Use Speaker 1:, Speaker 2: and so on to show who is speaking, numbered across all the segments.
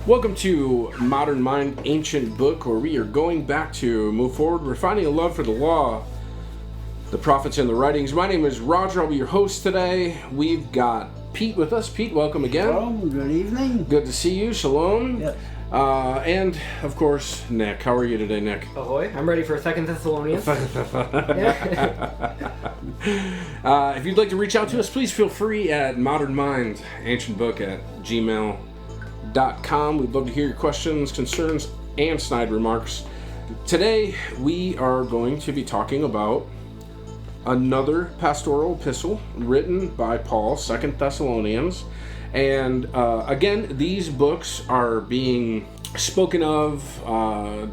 Speaker 1: Welcome to Modern Mind, Ancient Book, where we are going back to move forward, refining a love for the law, the prophets, and the writings. My name is Roger. I'll be your host today. We've got Pete with us. Pete, welcome again.
Speaker 2: Shalom, good evening.
Speaker 1: Good to see you. Shalom.
Speaker 2: Yep.
Speaker 1: And, of course, Nick. How are you today, Nick?
Speaker 3: Ahoy. I'm ready for 2nd Thessalonians.
Speaker 1: If you'd like to reach out to us, please feel free at modernmindancientbook@gmail.com. We'd love to hear your questions, concerns, and snide remarks. Today, we are going to be talking about another pastoral epistle written by Paul, 2nd Thessalonians. And again, these books are being spoken of,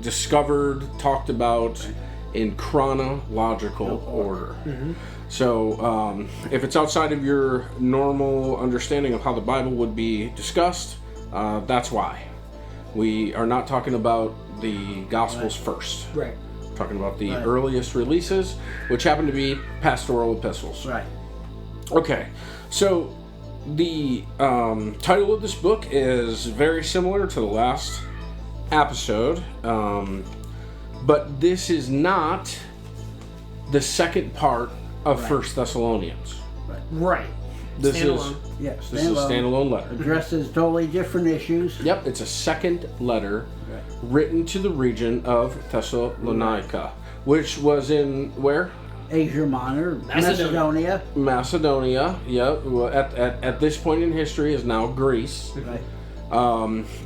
Speaker 1: discovered, talked about in chronological order. Mm-hmm. So if it's outside of your normal understanding of how the Bible would be discussed, that's why. We are not talking about the Gospels first.
Speaker 3: Right.
Speaker 1: We're talking about the earliest releases, which happen to be pastoral epistles.
Speaker 2: Right.
Speaker 1: Okay, so the title of this book is very similar to the last episode, but this is not the second part of 1st Thessalonians.
Speaker 3: Right.
Speaker 1: This is a standalone letter.
Speaker 2: Addresses totally different issues.
Speaker 1: Yep, it's a second letter written to the region of Thessalonica, which was in where?
Speaker 2: Asia Minor, Macedonia.
Speaker 1: Macedonia, yep. At this point in history is now Greece.
Speaker 2: Right.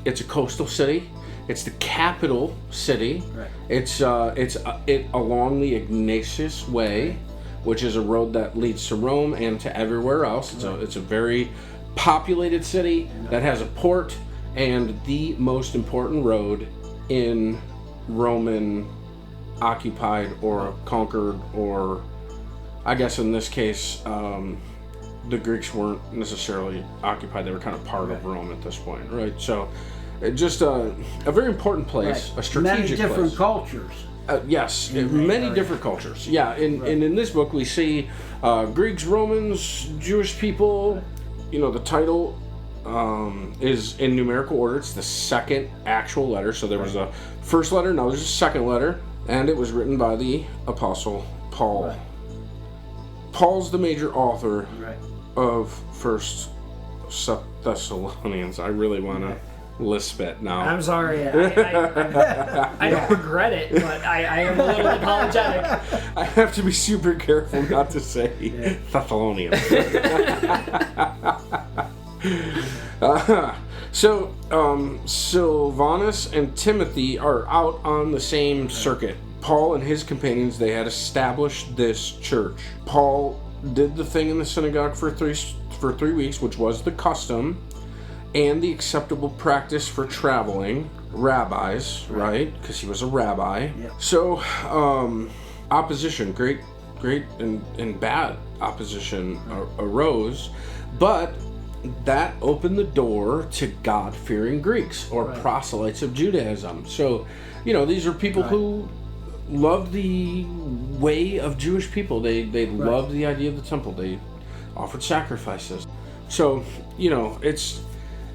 Speaker 1: It's a coastal city. It's the capital city.
Speaker 2: Right.
Speaker 1: It's along the Ignatius Way, which is a road that leads to Rome and to everywhere else. It's a very populated city that has a port and the most important road in Roman occupied or conquered, or I guess in this case the Greeks weren't necessarily occupied. They were kind of part of Rome at this point, right? So just a very important place, a strategic place.
Speaker 2: Many different cultures.
Speaker 1: Yes, many different cultures. Yeah, and in this book we see Greeks, Romans, Jewish people. You know, the title is in numerical order. It's the second actual letter. So there was a first letter, now there's a second letter, and it was written by the Apostle Paul. Right. Paul's the major author of 1st Thessalonians. I really want to lisp it now.
Speaker 3: I'm sorry. I don't regret it, but I am a little apologetic.
Speaker 1: I have to be super careful not to say Thessalonians. So Silvanus and Timothy are out on the same circuit. Paul and his companions, they had established this church. Paul did the thing in the synagogue for three weeks, which was the custom and the acceptable practice for traveling rabbis, right? Because he was a rabbi. Yeah. So, opposition, great and bad opposition arose, but that opened the door to God-fearing Greeks, or proselytes of Judaism. So, these are people who loved the way of Jewish people. They loved the idea of the temple. They offered sacrifices. So,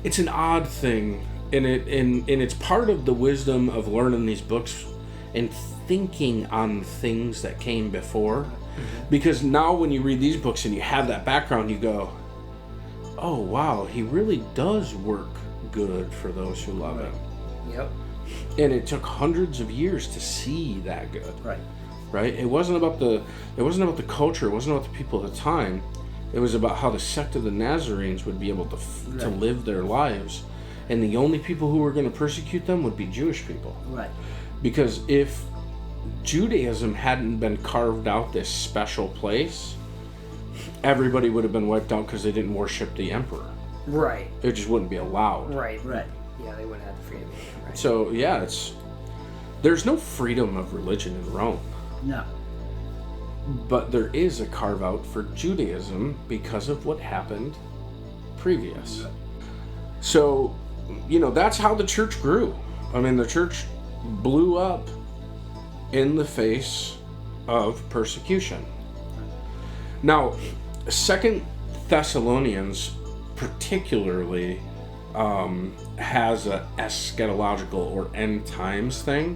Speaker 1: it's an odd thing, and it's part of the wisdom of learning these books and thinking on things that came before. Mm-hmm. Because now when you read these books and you have that background, you go, oh wow, he really does work good for those who love him.
Speaker 3: Yep.
Speaker 1: And it took hundreds of years to see that good. Right? It wasn't about the culture, it wasn't about the people at the time. It was about how the sect of the Nazarenes would be able to live their lives. And the only people who were going to persecute them would be Jewish people. Right. Because if Judaism hadn't been carved out this special place, everybody would have been wiped out because they didn't worship the emperor.
Speaker 3: Right.
Speaker 1: It just wouldn't be allowed.
Speaker 3: Right. Yeah, they wouldn't have the freedom. Right.
Speaker 1: So, yeah, there's no freedom of religion in Rome.
Speaker 2: No.
Speaker 1: But there is a carve-out for Judaism because of what happened previous. So, that's how the church grew. I mean, the church blew up in the face of persecution. Now, 2nd Thessalonians particularly has a eschatological or end times thing,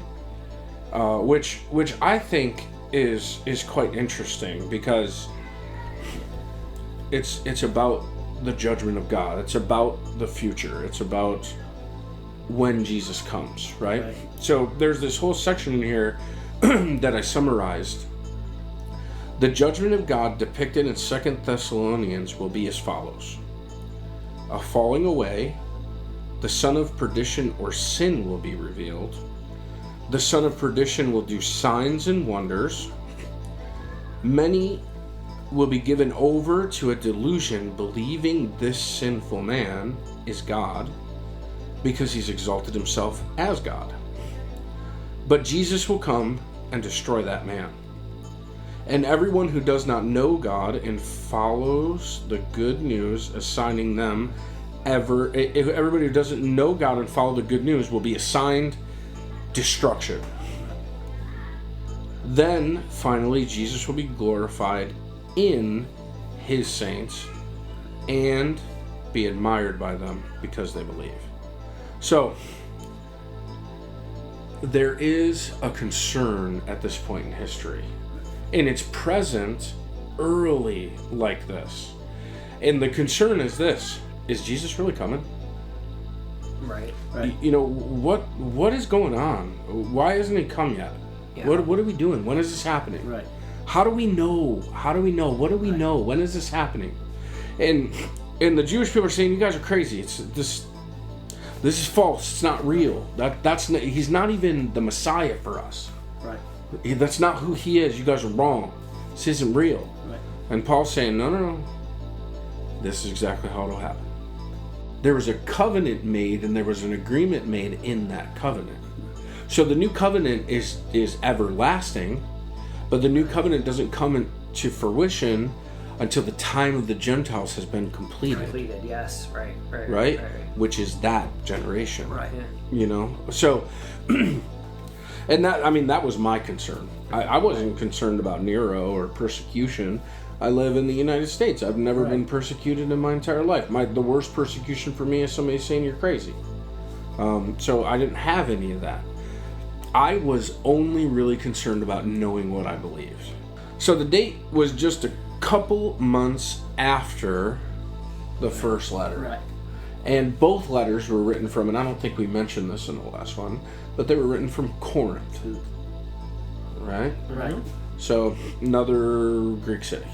Speaker 1: which I think is quite interesting, because it's about the judgment of God. It's about the future. It's about when Jesus comes, right? So there's this whole section in here that I summarized. The judgment of God depicted in 2 Thessalonians will be as follows. A falling away, the son of perdition or sin will be revealed. The son of perdition will do signs and wonders. Many will be given over to a delusion, believing this sinful man is God, because he's exalted himself as God. But Jesus will come and destroy that man. And everyone who does not know God and follows the good news, assigning them everybody who doesn't know God and follow the good news will be assigned destruction. Then, finally, Jesus will be glorified in his saints and be admired by them because they believe. So, there is a concern at this point in history. And it's present early like this. And the concern is this. Is Jesus really coming?
Speaker 3: Right.
Speaker 1: You know, what is going on? Why hasn't he come yet?
Speaker 3: Yeah.
Speaker 1: What are we doing? When is this happening?
Speaker 2: Right.
Speaker 1: How do we know? What do we know? When is this happening? And the Jewish people are saying, you guys are crazy. This is false. It's not real. He's not even the Messiah for us.
Speaker 2: Right.
Speaker 1: That's not who he is. You guys are wrong. This isn't real.
Speaker 2: Right.
Speaker 1: And Paul's saying, no. This is exactly how it'll happen. There was a covenant made, and there was an agreement made in that covenant. So the new covenant is everlasting, but the new covenant doesn't come into fruition until the time of the Gentiles has been completed.
Speaker 3: Yes, right.
Speaker 1: Which is that generation.
Speaker 3: Right.
Speaker 1: You know? So, and that was my concern. I wasn't concerned about Nero or persecution. I live in the United States. I've never been persecuted in my entire life. The worst persecution for me is somebody saying you're crazy. So I didn't have any of that. I was only really concerned about knowing what I believed. So the date was just a couple months after the first letter.
Speaker 2: Right.
Speaker 1: And both letters were written from, and I don't think we mentioned this in the last one, but they were written from Corinth. Right?
Speaker 2: Right.
Speaker 1: So, another Greek city.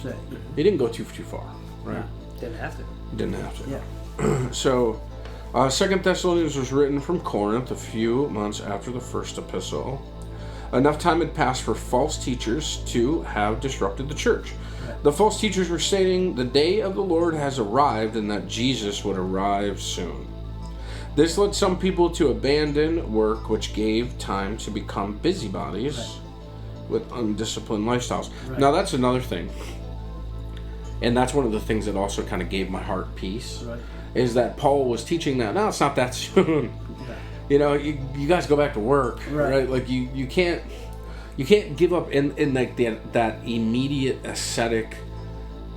Speaker 1: He didn't go too far, right?
Speaker 3: Didn't have to.
Speaker 2: Yeah.
Speaker 1: So, 2 Thessalonians was written from Corinth a few months after the first epistle. Enough time had passed for false teachers to have disrupted the church. Right. The false teachers were stating the day of the Lord has arrived and that Jesus would arrive soon. This led some people to abandon work, which gave time to become busybodies with undisciplined lifestyles. Right. Now that's another thing. And that's one of the things that also kind of gave my heart peace. Right. Is that Paul was teaching that, no, it's not that soon. Yeah. You know, you guys go back to work, right? Like you can't give up in like that immediate ascetic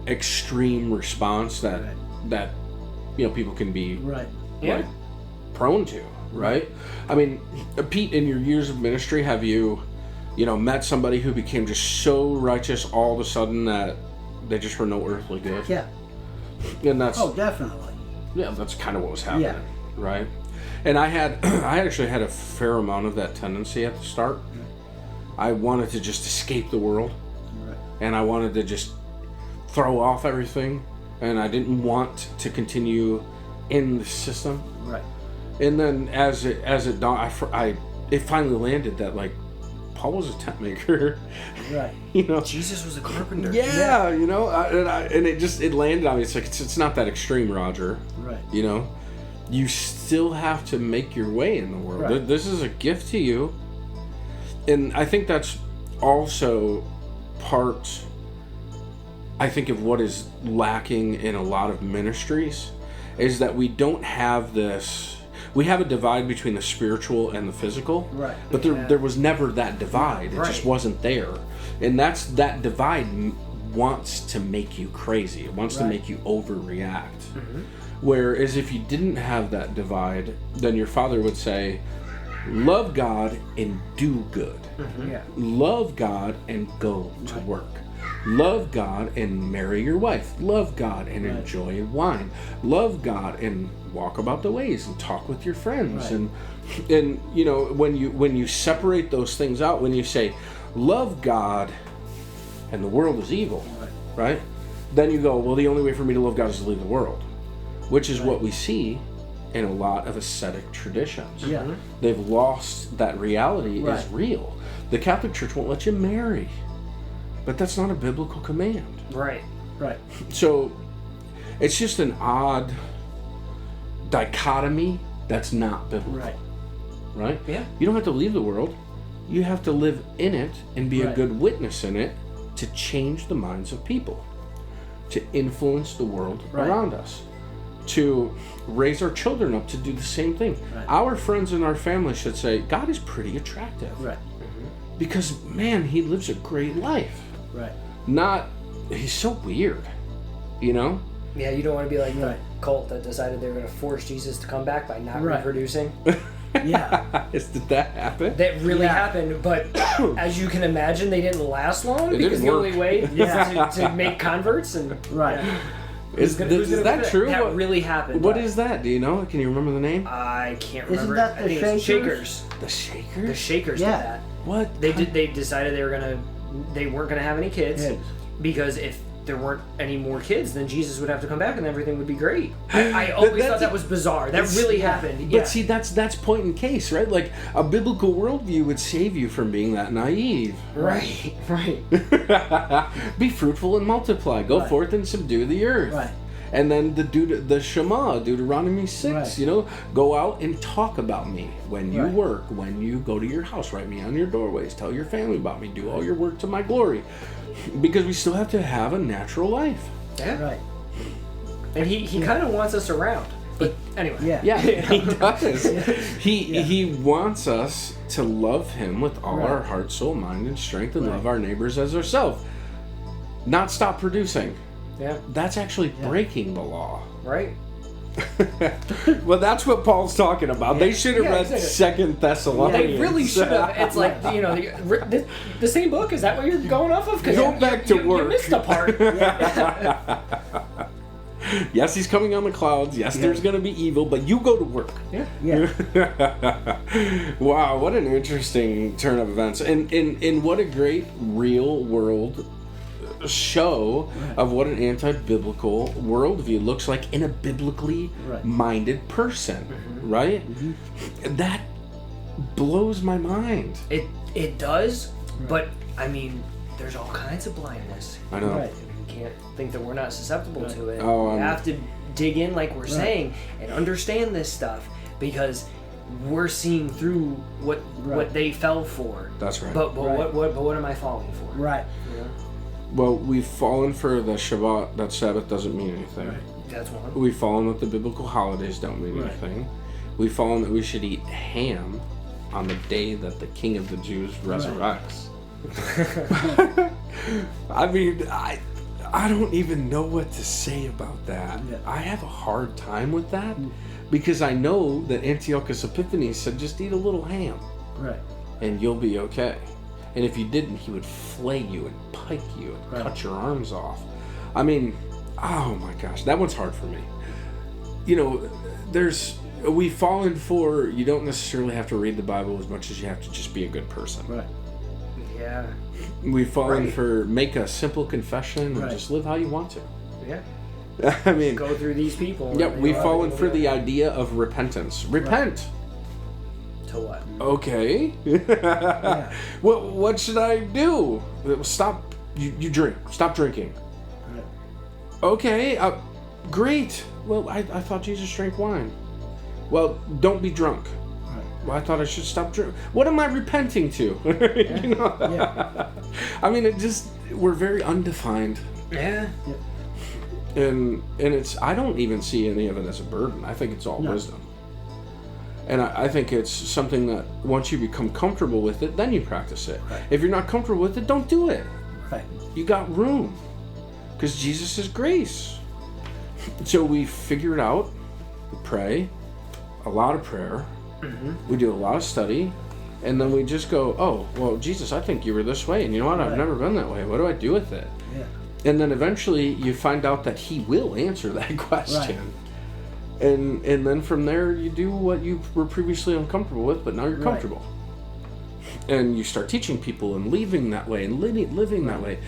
Speaker 1: extreme response that you know people can be like prone to, right? I mean, Pete, in your years of ministry, have you met somebody who became just so righteous all of a sudden that they just were no earthly good?
Speaker 2: Yeah.
Speaker 1: And that's
Speaker 2: definitely.
Speaker 1: Yeah, that's kind of what was happening, right? And I actually had a fair amount of that tendency at the start. I wanted to just escape the world, and I wanted to just throw off everything, and I didn't want to continue in the system.
Speaker 2: Right.
Speaker 1: And then as it dawned, it finally landed that like Paul was a tent maker.
Speaker 2: Right.
Speaker 3: Jesus was a carpenter.
Speaker 1: Yeah. And it landed on me. It's like it's not that extreme, Roger.
Speaker 2: Right.
Speaker 1: You still have to make your way in the world.
Speaker 2: Right.
Speaker 1: This is a gift to you. And I think that's also part, I think, of what is lacking in a lot of ministries is that we don't have this. We have a divide between the spiritual and the physical.
Speaker 2: Right.
Speaker 1: But there was never that divide. It just wasn't there. And that divide wants to make you crazy. It wants to
Speaker 2: Right.
Speaker 1: make you overreact. Whereas if you didn't have that divide, then your father would say, love God and do good.
Speaker 2: Yeah.
Speaker 1: Love God and go to work. Love God and marry your wife. Love God and
Speaker 2: Right.
Speaker 1: enjoy wine. Love God and walk about the ways and talk with your friends.
Speaker 2: Right.
Speaker 1: And you know, when you separate those things out, when you say love God and the world is evil, right? Then you go, well, the only way for me to love God is to leave the world, which is what we see in a lot of ascetic traditions.
Speaker 2: Yeah.
Speaker 1: They've lost that reality is
Speaker 2: Right.
Speaker 1: real. The Catholic Church won't let you marry, but that's not a biblical command.
Speaker 3: Right.
Speaker 2: Right.
Speaker 1: So it's just an odd dichotomy that's not biblical,
Speaker 2: Right.
Speaker 1: right?
Speaker 3: Yeah.
Speaker 1: You don't have to leave the world. You have to live in it and be a
Speaker 2: Right.
Speaker 1: good witness in it to change the minds of people, to influence the world
Speaker 2: Right.
Speaker 1: around us, to raise our children up to do the same thing.
Speaker 2: Right.
Speaker 1: Our friends in our family should say, God is pretty attractive.
Speaker 2: Right.
Speaker 1: Because, man, he lives a great life.
Speaker 2: Right.
Speaker 1: Not, he's so weird, you know?
Speaker 3: Yeah, you don't want to be like the
Speaker 2: Right.
Speaker 3: cult that decided they were going to force Jesus to come back by not
Speaker 2: Right.
Speaker 3: reproducing.
Speaker 2: Yeah.
Speaker 1: Did that happen?
Speaker 3: That really
Speaker 2: Yeah.
Speaker 3: happened, but as you can imagine, they didn't last long
Speaker 1: It
Speaker 3: because
Speaker 1: didn't
Speaker 3: the
Speaker 1: work.
Speaker 3: only way
Speaker 2: Yeah.
Speaker 3: to make converts and
Speaker 2: Right.
Speaker 1: Is that true?
Speaker 3: That
Speaker 1: What-
Speaker 3: really happened.
Speaker 1: What is that? Do you know? Can you remember the name?
Speaker 3: I can't
Speaker 2: Isn't
Speaker 3: remember.
Speaker 2: that
Speaker 3: I
Speaker 2: the
Speaker 3: think it's
Speaker 2: Shakers?
Speaker 3: Shakers.
Speaker 1: The Shakers?
Speaker 3: The Shakers
Speaker 2: Yeah.
Speaker 3: did that.
Speaker 1: What?
Speaker 3: They decided they weren't gonna have any kids
Speaker 2: Kids.
Speaker 3: because if there weren't any more kids, then Jesus would have to come back and everything would be great. I always
Speaker 1: That's-
Speaker 3: thought that was bizarre. That really happened.
Speaker 1: But see, that's point in case, right? Like, a biblical worldview would save you from being that naive.
Speaker 3: right, right.
Speaker 1: Be fruitful and multiply. Go
Speaker 2: Right.
Speaker 1: forth and subdue the earth.
Speaker 2: Right.
Speaker 1: And then the Shema, Deuteronomy 6,
Speaker 2: Right.
Speaker 1: you know, go out and talk about me when you
Speaker 2: Right.
Speaker 1: work, when you go to your house, write me on your doorways, tell your family about me, do all your work to my glory. Because we still have to have a natural life.
Speaker 3: Yeah.
Speaker 2: Right.
Speaker 3: And he kind of wants us around. But anyway.
Speaker 2: Yeah.
Speaker 1: Yeah, he does. He wants us to love him with all
Speaker 2: Right.
Speaker 1: our heart, soul, mind, and strength, and
Speaker 2: Right.
Speaker 1: love our neighbors as ourselves. Not stop producing.
Speaker 3: Yeah.
Speaker 1: That's actually breaking the law.
Speaker 3: Right.
Speaker 1: Well, that's what Paul's talking about. They should have
Speaker 3: Yeah,
Speaker 1: read
Speaker 3: exactly.
Speaker 1: Second Thessalonians.
Speaker 3: They really should have. It's like, you know, the same book. Is that what you're going off of? 'Cause
Speaker 1: Go back to
Speaker 3: you
Speaker 1: work.
Speaker 3: missed a part.
Speaker 1: Yes, he's coming on the clouds. Yes, there's going to be evil, but you go to work.
Speaker 3: Yeah.
Speaker 2: Yeah.
Speaker 1: Wow, what an interesting turn of events. And what a great real world show of what an anti-biblical worldview looks like in a biblically
Speaker 2: Right.
Speaker 1: minded person, right? That blows my mind.
Speaker 3: It does, but I mean, there's all kinds of blindness.
Speaker 1: I know.
Speaker 2: Right.
Speaker 3: You can't think that we're not susceptible to it.
Speaker 1: Oh,
Speaker 3: you have to dig in, like we're saying, and understand this stuff because we're seeing through what they fell for.
Speaker 1: That's right.
Speaker 3: But
Speaker 2: Right.
Speaker 3: what am I falling for?
Speaker 2: Right.
Speaker 3: You know?
Speaker 1: Well, we've fallen for the Shabbat, that Sabbath doesn't mean anything.
Speaker 3: That's one.
Speaker 1: We've fallen that the biblical holidays don't mean
Speaker 2: Right.
Speaker 1: anything. We've fallen that we should eat ham on the day that the King of the Jews resurrects. I mean, I don't even know what to say about that.
Speaker 2: Yeah.
Speaker 1: I have a hard time with that because I know that Antiochus Epiphanes said just eat a little ham
Speaker 2: Right.
Speaker 1: and you'll be okay. And if you didn't, he would flay you and pike you and
Speaker 2: Right.
Speaker 1: cut your arms off. I mean, oh my gosh, that one's hard for me. You know, we've fallen for, you don't necessarily have to read the Bible as much as you have to just be a good person.
Speaker 2: Right.
Speaker 3: Yeah.
Speaker 1: We've fallen
Speaker 3: Right.
Speaker 1: for make a simple confession and
Speaker 2: Right.
Speaker 1: just live how you want to.
Speaker 3: Yeah.
Speaker 1: I mean,
Speaker 3: Go through these people.
Speaker 1: yeah,
Speaker 3: and
Speaker 1: we've
Speaker 3: they
Speaker 1: fallen
Speaker 3: are-
Speaker 1: for the idea of repentance. Repent.
Speaker 3: To what?
Speaker 1: Okay. What should I do? Stop. You drink. Stop drinking.
Speaker 2: Right.
Speaker 1: Okay. Great. Well, I thought Jesus drank wine. Well, don't be drunk.
Speaker 2: Right.
Speaker 1: Well, I thought I should stop drinking. What am I repenting to? You know?
Speaker 2: Yeah.
Speaker 1: I mean, we're very undefined.
Speaker 3: Yeah.
Speaker 1: And it's, I don't even see any of it as a burden. I think it's all wisdom. And I think it's something that once you become comfortable with it, then you practice it.
Speaker 2: Right.
Speaker 1: If you're not comfortable with it, don't do it.
Speaker 2: Right.
Speaker 1: You got room. Because Jesus is grace. So we figure it out. We pray. A lot of prayer. We do a lot of study. And then we just go, oh, well, Jesus, I think you were this way. And you know what? I've never been that way. What do I do with it?
Speaker 2: Yeah.
Speaker 1: And then eventually you find out that he will answer that question. And then from there you do what you were previously uncomfortable with, but now you're comfortable. And you start teaching people and leaving that way and living that way.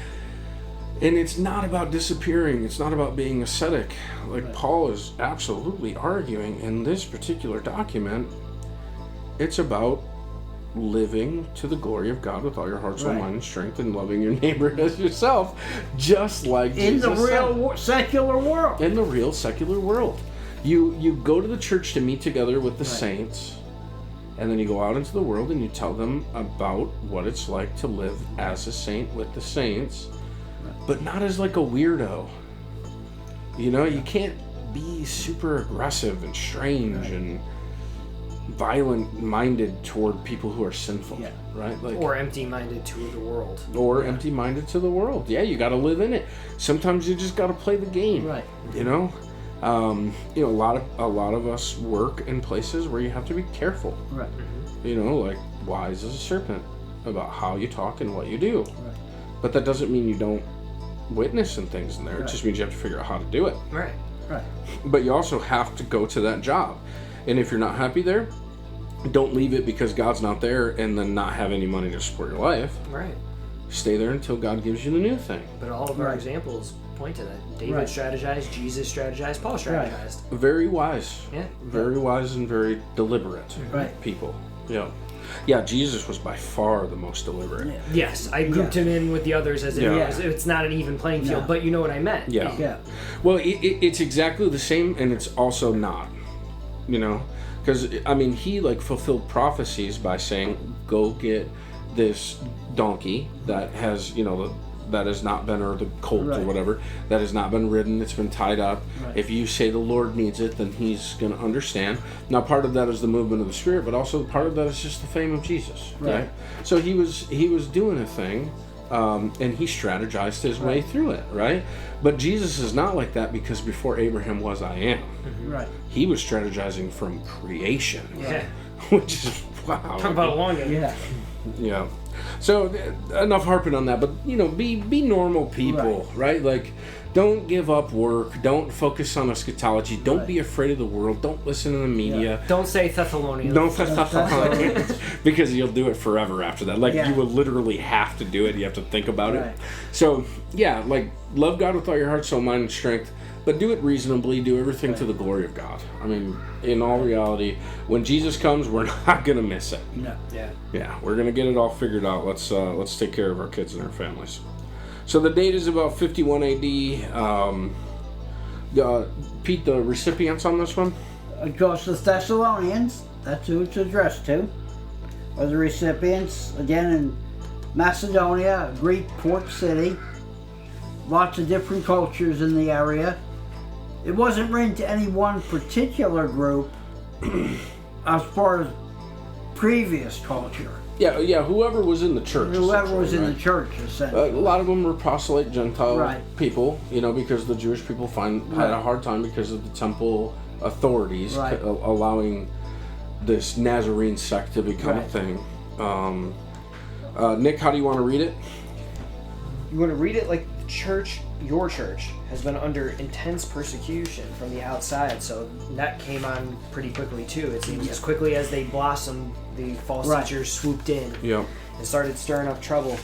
Speaker 1: And it's not about disappearing. It's not about being ascetic. Like Paul is absolutely arguing in this particular document. It's about living to the glory of God with all your heart, soul, mind, and strength, and loving your neighbor as yourself, just like Jesus
Speaker 2: in the real secular world.
Speaker 1: In the real secular world. You go to the church to meet together with the saints, and then you go out into the world and you tell them about what it's like to live as a saint with the saints, but not as like a weirdo. You know, you can't be super aggressive and strange and violent-minded toward people who are sinful, right? Like,
Speaker 3: or empty-minded to the world.
Speaker 1: Or empty-minded to the world. Yeah, you got to live in it. Sometimes you just got to play the game,
Speaker 2: right?
Speaker 1: You know, a lot of us work in places where you have to be careful,
Speaker 2: right?
Speaker 1: You know, like wise as a serpent about how you talk and what you do.
Speaker 2: Right.
Speaker 1: But that doesn't mean you don't witness and things in there. It just means you have to figure out how to do it.
Speaker 3: Right.
Speaker 1: But you also have to go to that job. And if you're not happy there, don't leave it because God's not there and then not have any money to support your life.
Speaker 3: Right.
Speaker 1: Stay there until God gives you the new thing.
Speaker 3: But all of our examples point to that. David strategized, Jesus strategized, Paul strategized.
Speaker 1: Very wise.
Speaker 3: Yeah.
Speaker 1: Very wise and very deliberate people. Yeah. Yeah, Jesus was by far the most deliberate.
Speaker 2: Yeah.
Speaker 3: Yes, I grouped him in with the others as if it's not an even playing field, but you know what I meant.
Speaker 1: Yeah. Well, it's exactly the same, and it's also not. You know, because I mean, he like fulfilled prophecies by saying, "Go get this donkey that has, you know, that has not been, or the colt or whatever, that has not been ridden. It's been tied up. If you say the Lord needs it, then He's going to understand." Now, part of that is the movement of the Spirit, but also part of that is just the fame of Jesus. Right. So he was doing a thing. And he strategized his way through it, right? But Jesus is not like that, because before Abraham was, I am.
Speaker 2: Right.
Speaker 1: He was strategizing from creation.
Speaker 3: Yeah.
Speaker 1: Which is, wow.
Speaker 3: Talk about longing.
Speaker 2: Yeah.
Speaker 1: Yeah. So enough harping on that, but you know, be normal people, right? Like, don't give up work. Don't focus on eschatology. Don't be afraid of the world. Don't listen to the media.
Speaker 3: Don't say Thessalonians.
Speaker 1: Don't say Thessalonians. Because you'll do it forever after that. Like, you will literally have to do it. You have to think about it. So, yeah, like, love God with all your heart, soul, mind, and strength. But do it reasonably. Do everything to the glory of God. I mean, in all reality, when Jesus comes, we're not going to miss it.
Speaker 2: No.
Speaker 3: Yeah.
Speaker 1: Yeah, we're going to get it all figured out. Let's take care of our kids and our families. So the date is about 51 AD. Pete, the recipients on this one?
Speaker 2: It goes to Thessalonians. That's who it's addressed to. Are the recipients, again, in Macedonia, a Greek port city. Lots of different cultures in the area. It wasn't written to any one particular group as far as previous culture.
Speaker 1: Yeah, whoever was in the church.
Speaker 2: Whoever was in the church, essentially.
Speaker 1: A lot of them were proselyte Gentile people, you know, because the Jewish people had a hard time because of the temple authorities allowing this Nazarene sect to become a thing. Nick, how do you want to read it?
Speaker 3: You want to read it like the church, your church, has been under intense persecution from the outside, so that came on pretty quickly too. It seems as quickly as they blossomed, the false teachers swooped in and started stirring up trouble.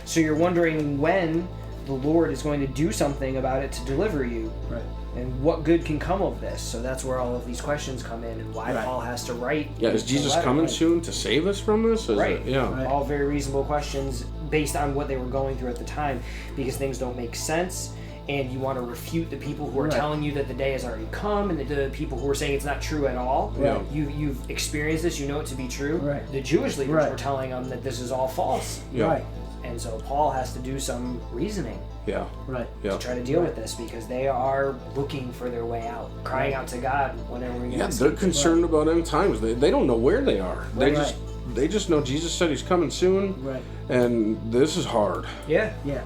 Speaker 3: So you're wondering when the Lord is going to do something about it to deliver you.
Speaker 2: Right.
Speaker 3: And what good can come of this? So that's where all of these questions come in, and why Paul has to write.
Speaker 1: Yeah, is Jesus coming soon to save us from this?
Speaker 3: All very reasonable questions based on what they were going through at the time, because things don't make sense, and you want to refute the people who are telling you that the day has already come, and the people who are saying it's not true at all.
Speaker 1: Yeah.
Speaker 3: You've experienced this, you know it to be true.
Speaker 2: Right.
Speaker 3: The Jewish leaders were telling them that this is all false.
Speaker 1: Yeah.
Speaker 2: Right.
Speaker 3: And so Paul has to do some reasoning.
Speaker 1: Yeah.
Speaker 2: Right.
Speaker 3: To try to deal with this, because they are looking for their way out, crying out to God whenever we get
Speaker 1: they're concerned about end times. They don't know where they are. They just know Jesus said He's coming soon.
Speaker 2: Right.
Speaker 1: And this is hard.
Speaker 3: Yeah.
Speaker 2: Yeah.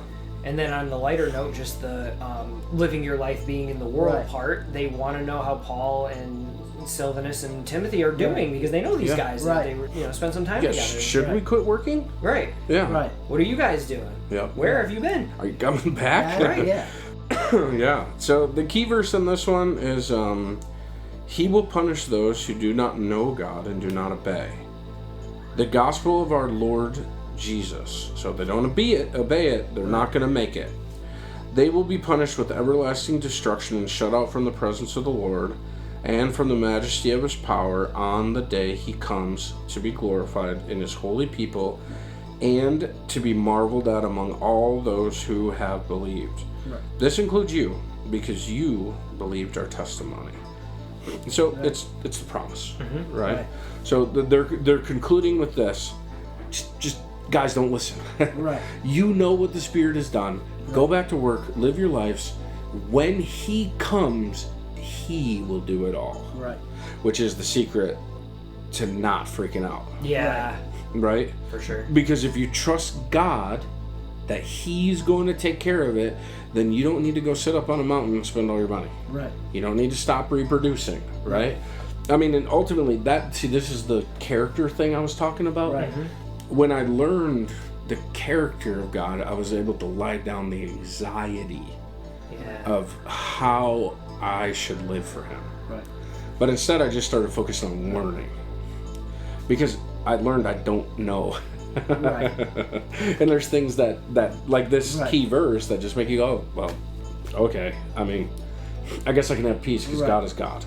Speaker 3: And then on the lighter note, just the living your life being in the world part, they want to know how Paul and Silvanus and Timothy are doing because they know these guys.
Speaker 2: Right.
Speaker 3: And they spend some time together.
Speaker 1: Should we quit working?
Speaker 3: Right.
Speaker 1: Yeah.
Speaker 2: Right.
Speaker 3: What are you guys doing?
Speaker 1: Yeah.
Speaker 3: Where have you been?
Speaker 1: Are you coming back?
Speaker 2: Right. Yeah.
Speaker 1: Yeah. So the key verse in this one is, he will punish those who do not know God and do not obey the gospel of our Lord Jesus. So if they don't obey it, they're not going to make it. They will be punished with everlasting destruction and shut out from the presence of the Lord and from the majesty of his power on the day he comes to be glorified in his holy people and to be marveled at among all those who have believed.
Speaker 2: Right.
Speaker 1: This includes you, because you believed our testimony. So it's the promise, right? So they're concluding with this. Just guys, don't listen.
Speaker 2: Right.
Speaker 1: You know what the Spirit has done. Go back to work, live your lives. When he comes, he will do it all.
Speaker 2: Right.
Speaker 1: Which is the secret to not freaking out.
Speaker 3: Yeah.
Speaker 1: Right?
Speaker 3: For sure.
Speaker 1: Because if you trust God that he's going to take care of it, then you don't need to go sit up on a mountain and spend all your money.
Speaker 2: Right.
Speaker 1: You don't need to stop reproducing, right? I mean, and ultimately this is the character thing I was talking about.
Speaker 2: Right.
Speaker 1: When I learned the character of God, I was able to lie down the anxiety of how I should live for him.
Speaker 2: Right.
Speaker 1: But instead I just started focusing on learning. Because I learned I don't know.
Speaker 2: Right.
Speaker 1: And there's things that like this
Speaker 2: Right.
Speaker 1: key verse that just make you go, well, okay. I mean, I guess I can have peace because God is God.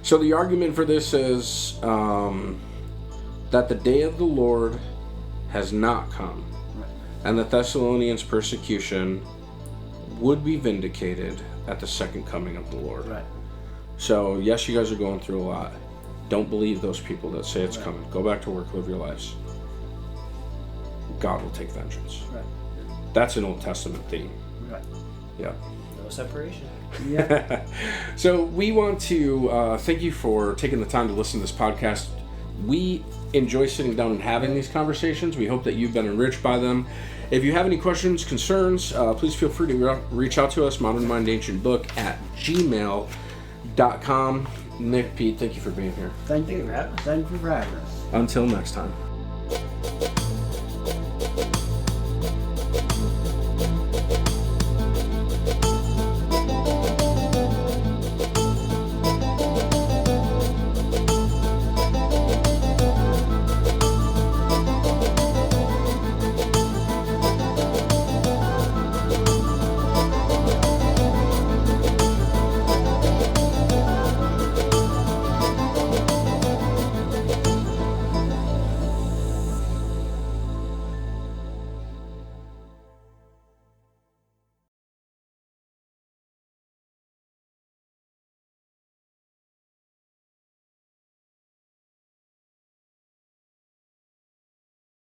Speaker 1: So the argument for this is that the day of the Lord has not come, and the Thessalonians' persecution would be vindicated at the second coming of the Lord.
Speaker 2: Right.
Speaker 1: So yes, you guys are going through a lot. Don't believe those people that say it's coming. Go back to work, live your lives. God will take vengeance.
Speaker 2: Right.
Speaker 1: That's an Old Testament theme.
Speaker 2: Right.
Speaker 1: Yeah.
Speaker 3: No separation.
Speaker 2: Yeah.
Speaker 1: So we want to thank you for taking the time to listen to this podcast. We enjoy sitting down and having these conversations. We hope that you've been enriched by them. If you have any questions, concerns, please feel free to reach out to us, modernmindancientbook@gmail.com. Nick, Pete, thank you for being here.
Speaker 2: Thank you. Thank you for having us.
Speaker 1: Until next time.